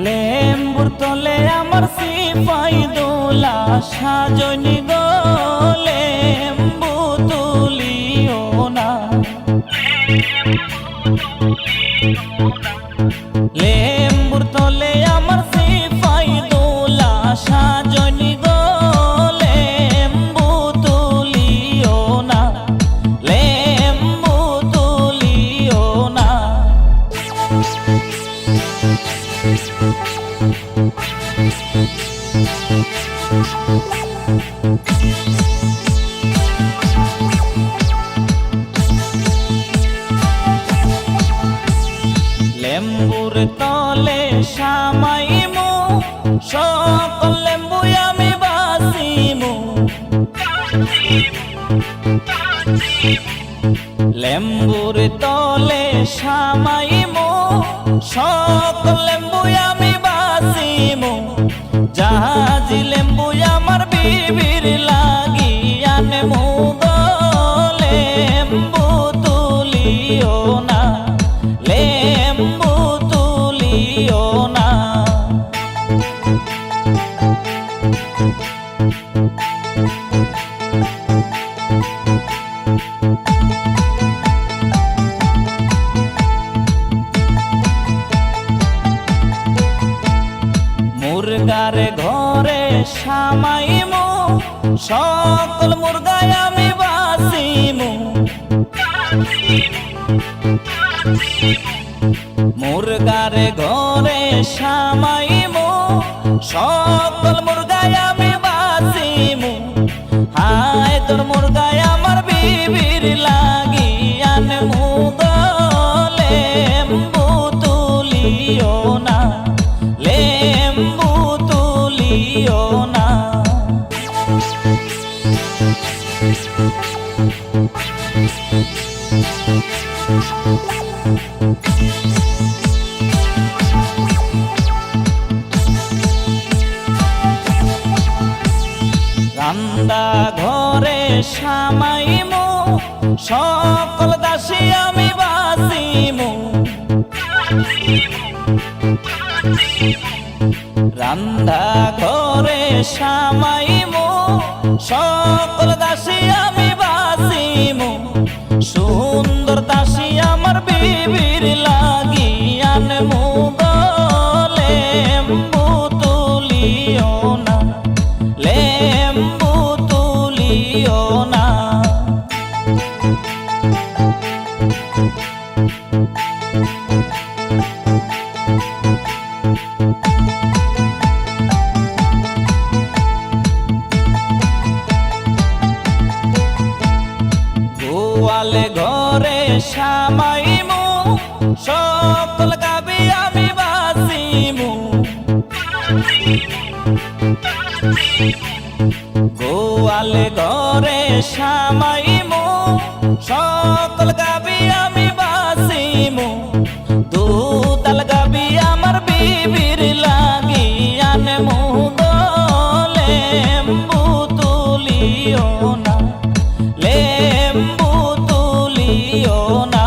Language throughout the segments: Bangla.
লেম্বুর তলে আমার সিপাই দোলা সাজনি গো লেম্বু তুলিও না। লেম্বুর তলে আমার সিপাই দোলা সাজনি গো লেম্বু তুলিও না, লেম্বু তুলিও না। লেম্বুর তলে সামাইমু সকল লেম্বু আমি বাসিমু। লেম্বুর তলে সামাইমু সকল লেম্বু আমি বাসিমু। জাহাজি লেম্বু আমার বিবির লাগিয়া নেমু গো লেম্বু তুলিও না, লেম্বু তুলিও না। মুরগার ঘরে সামাইমু সকল মুরগায় আমি বাসিমু। মুরগার ঘরে সামাইমু সকল মুরগায় আমি বাসিমু। হায় তোর মুরগায় আমার বিবির লাগিয়া নেমু গো লেম্বু তুলিও না, লেম্বু তুলিও না। রান্দা ঘরে সামাইমু সকল দাসী আমি বাসিমু। রান্দা ঘরে সামাইমু সকল দাসী আমি বাসিমু। সুন্দর দাসী আমার বিবির লাগিয়া নেমু গো লেম্বু তুলিও না, লেম্বু তুলিও না। গোয়ালে ঘরে সামাইমু সকল গাবি আমি বাসিমু। গোয়ালে ঘরে সামাইমু সকল গাবি আমি বাসিমু। দুতাল গাবি আমার বিবির লাগিয়া নেমু গো লেম্বু তুলিও না, লেম্বু তুলিও না।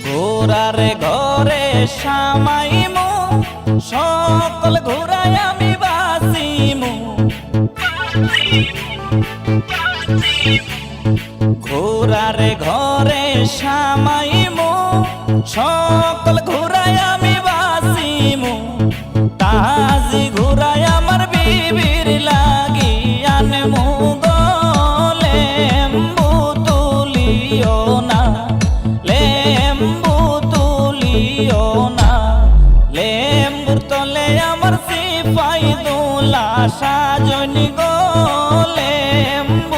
ঘোড়ার ঘরে সামাইমু সকল ঘোড়ায় আমি বাসিমু। ঘোড়ার ঘরে সামাইমু সকল ঘোড়ায় আমি বাসিমু। তাজি ঘোড়ায় আমার বিবির লাগিয়া নেমু গো লেম্বু তুলিও না, লেম্বু তুলিও না। লেম্বুর তলে আমার সিপাই দোলা সাজনি গো লেম্বু